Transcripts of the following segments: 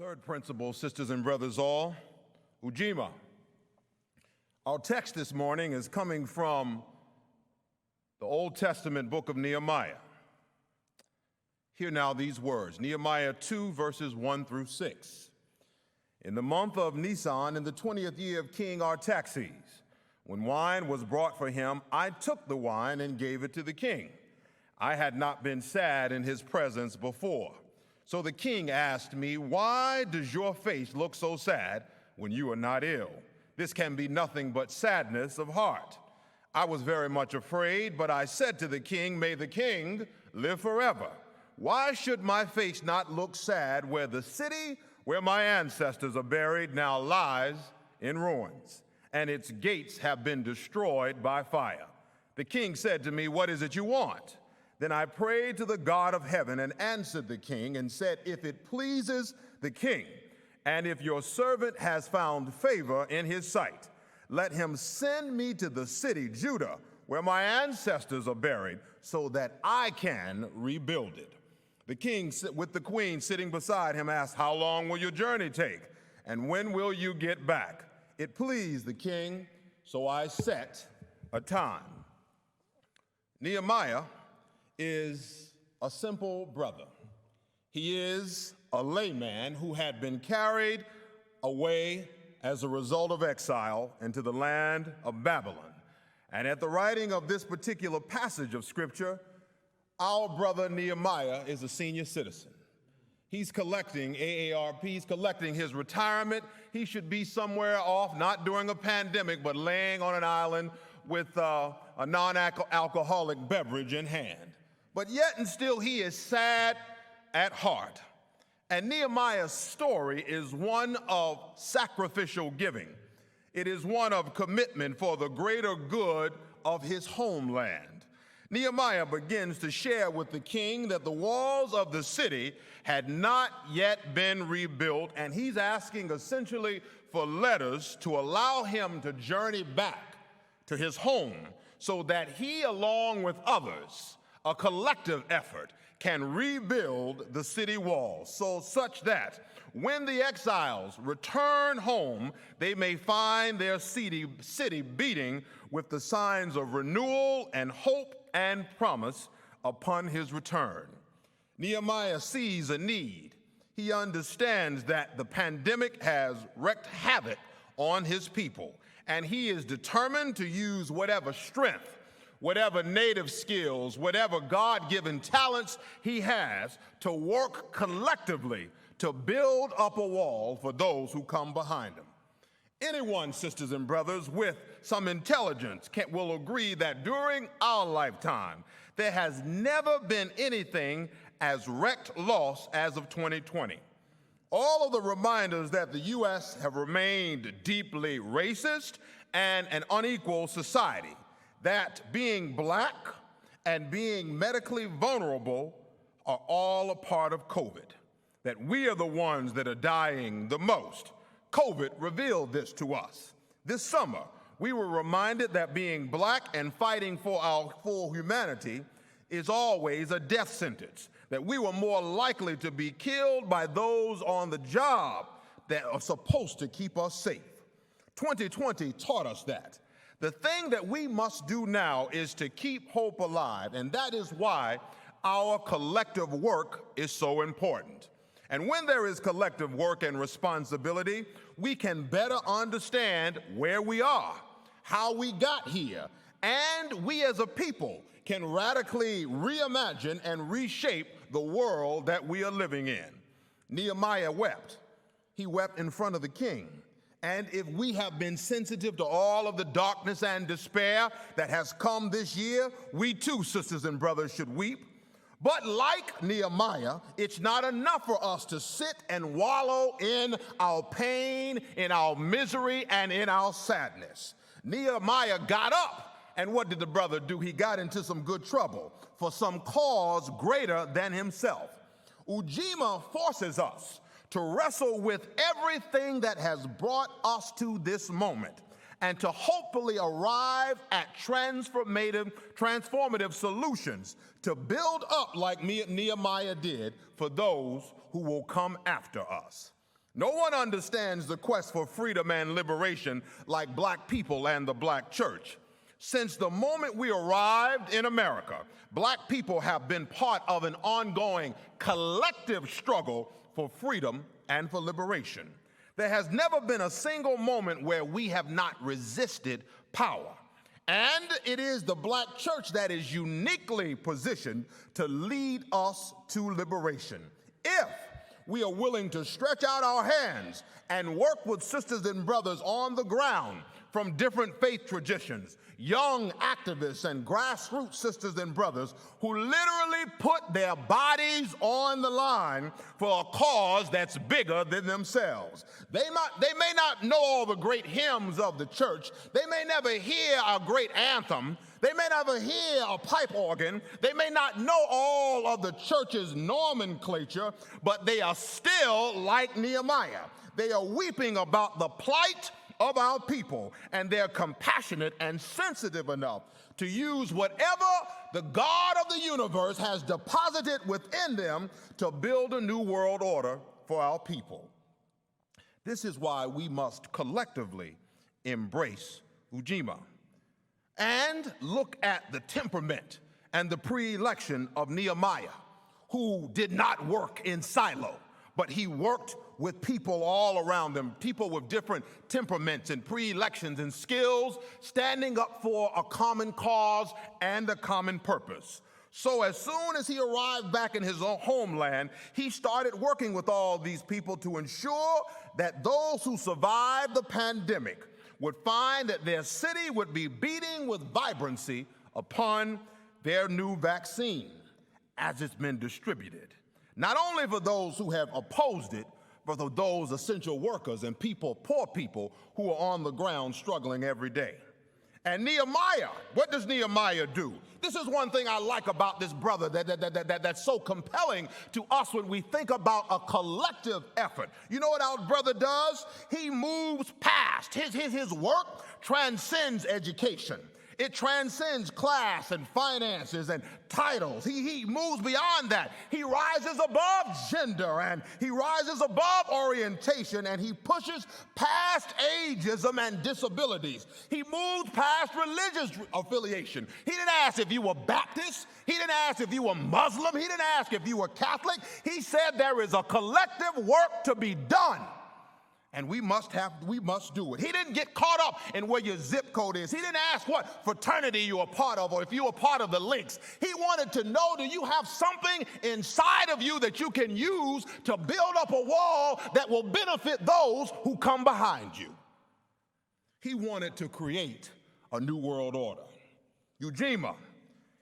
Third principle, sisters and brothers all, Ujima. Our text this morning is coming from the Old Testament book of Nehemiah. Hear now these words, Nehemiah 2, verses 1 through 6. In the month of Nisan, in the 20th year of King Artaxerxes, when wine was brought for him, I took the wine and gave it to the king. I had not been sad in his presence before. So the king asked me, "Why does your face look so sad when you are not ill? This can be nothing but sadness of heart." I was very much afraid, but I said to the king, "May the king live forever. Why should my face not look sad where the city where my ancestors are buried now lies in ruins, and its gates have been destroyed by fire?" The king said to me, "What is it you want?" Then I prayed to the God of heaven and answered the king and said, "If it pleases the king, and if your servant has found favor in his sight, let him send me to the city, Judah, where my ancestors are buried, so that I can rebuild it." The king, with the queen sitting beside him, asked, "How long will your journey take, and when will you get back?" It pleased the king, so I set a time. Nehemiah is a simple brother. He is a layman who had been carried away as a result of exile into the land of Babylon. And at the writing of this particular passage of scripture, our brother Nehemiah is a senior citizen. He's collecting AARP, he's collecting his retirement. He should be somewhere off, not during a pandemic, but laying on an island with a non-alcoholic beverage in hand. But yet and still he is sad at heart. And Nehemiah's story is one of sacrificial giving. It is one of commitment for the greater good of his homeland. Nehemiah begins to share with the king that the walls of the city had not yet been rebuilt, and he's asking essentially for letters to allow him to journey back to his home so that he, along with others, a collective effort, can rebuild the city walls, such that when the exiles return home, they may find their city beating with the signs of renewal and hope and promise upon his return. Nehemiah sees a need. He understands that the pandemic has wreaked havoc on his people, and he is determined to use whatever strength, whatever native skills, whatever God-given talents he has to work collectively to build up a wall for those who come behind him. Anyone, sisters and brothers, with some intelligence will agree that during our lifetime, there has never been anything as wreaked loss as of 2020. All of the reminders that the U.S. have remained deeply racist and an unequal society, that being black and being medically vulnerable are all a part of COVID, that we are the ones that are dying the most. COVID revealed this to us. This summer, we were reminded that being black and fighting for our full humanity is always a death sentence, that we were more likely to be killed by those on the job that are supposed to keep us safe. 2020 taught us that. The thing that we must do now is to keep hope alive, and that is why our collective work is so important. And when there is collective work and responsibility, we can better understand where we are, how we got here, and we as a people can radically reimagine and reshape the world that we are living in. Nehemiah wept. He wept in front of the king. And if we have been sensitive to all of the darkness and despair that has come this year, we too, sisters and brothers, should weep. But like Nehemiah, it's not enough for us to sit and wallow in our pain, in our misery, and in our sadness. Nehemiah got up, and what did the brother do? He got into some good trouble for some cause greater than himself. Ujima forces us to wrestle with everything that has brought us to this moment and to hopefully arrive at transformative solutions to build up like Nehemiah did for those who will come after us. No one understands the quest for freedom and liberation like black people and the black church. Since the moment we arrived in America, black people have been part of an ongoing collective struggle for freedom and for liberation. There has never been a single moment where we have not resisted power. And it is the black church that is uniquely positioned to lead us to liberation. If we are willing to stretch out our hands and work with sisters and brothers on the ground from different faith traditions, young activists and grassroots sisters and brothers who literally put their bodies on the line for a cause that's bigger than themselves. They may not know all the great hymns of the church. They may never hear a great anthem. They may never hear a pipe organ. They may not know all of the church's nomenclature, but they are still like Nehemiah. They are weeping about the plight of our people, and they're compassionate and sensitive enough to use whatever the God of the universe has deposited within them to build a new world order for our people. This is why we must collectively embrace Ujima and look at the temperament and the pre-election of Nehemiah, who did not work in silo, but he worked with people all around them, people with different temperaments and pre-elections and skills, standing up for a common cause and a common purpose. So as soon as he arrived back in his own homeland, he started working with all these people to ensure that those who survived the pandemic would find that their city would be beating with vibrancy upon their new vaccine as it's been distributed. Not only for those who have opposed it, but for those essential workers and people, poor people, who are on the ground struggling every day. And Nehemiah, what does Nehemiah do? This is one thing I like about this brother that's so compelling to us when we think about a collective effort. You know what our brother does? He moves past. His work transcends education. It transcends class and finances and titles. He moves beyond that. He rises above gender and he rises above orientation, and he pushes past ageism and disabilities. He moves past religious affiliation. He didn't ask if you were Baptist. He didn't ask if you were Muslim. He didn't ask if you were Catholic. He said there is a collective work to be done, and we must do it. He didn't get caught up in where your zip code is. He didn't ask what fraternity you are part of or if you are part of the Links. He wanted to know, do you have something inside of you that you can use to build up a wall that will benefit those who come behind you? He wanted to create a new world order. Ujima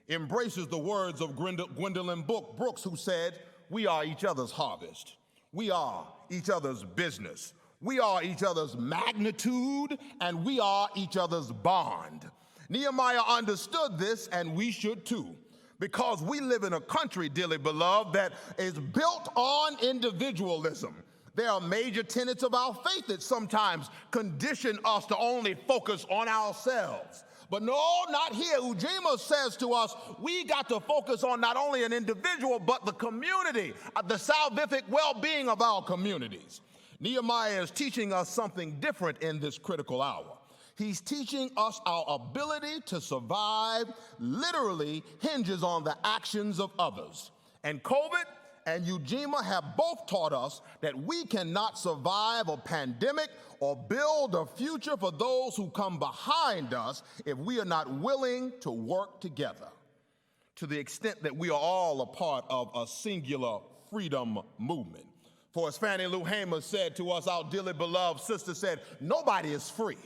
embraces the words of Gwendolyn Brooks, who said, "We are each other's harvest. We are each other's business. We are each other's magnitude, and we are each other's bond." Nehemiah understood this, and we should too, because we live in a country, dearly beloved, that is built on individualism. There are major tenets of our faith that sometimes condition us to only focus on ourselves. But no, not here. Ujima says to us, we got to focus on not only an individual, but the community, the salvific well-being of our communities. Nehemiah is teaching us something different in this critical hour. He's teaching us our ability to survive literally hinges on the actions of others. And COVID and Ujima have both taught us that we cannot survive a pandemic or build a future for those who come behind us if we are not willing to work together, to the extent that we are all a part of a singular freedom movement. For as Fannie Lou Hamer said to us, our dearly beloved sister said, nobody is free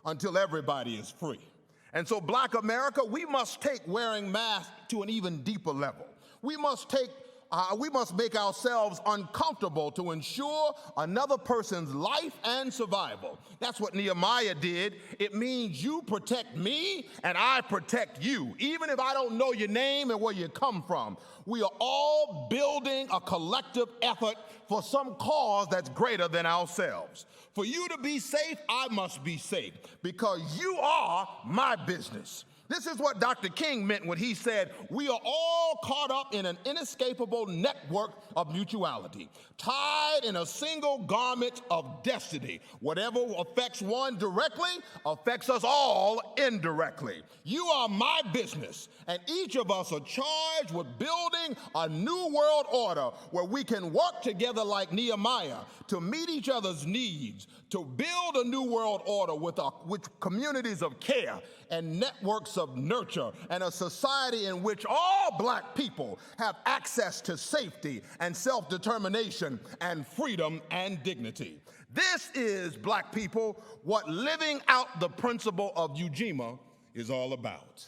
until everybody is free. And so Black America, we must take wearing masks to an even deeper level. We must make ourselves uncomfortable to ensure another person's life and survival. That's what Nehemiah did. It means you protect me and I protect you, even if I don't know your name and where you come from. We are all building a collective effort for some cause that's greater than ourselves. For you to be safe, I must be safe, because you are my business. This is what Dr. King meant when he said, we are all caught up in an inescapable network of mutuality, tied in a single garment of destiny. Whatever affects one directly affects us all indirectly. You are my business, and each of us are charged with building a new world order where we can work together like Nehemiah to meet each other's needs, to build a new world order with communities of care and networks of nurture, and a society in which all black people have access to safety and self-determination and freedom and dignity. This is, black people, what living out the principle of Ujima is all about.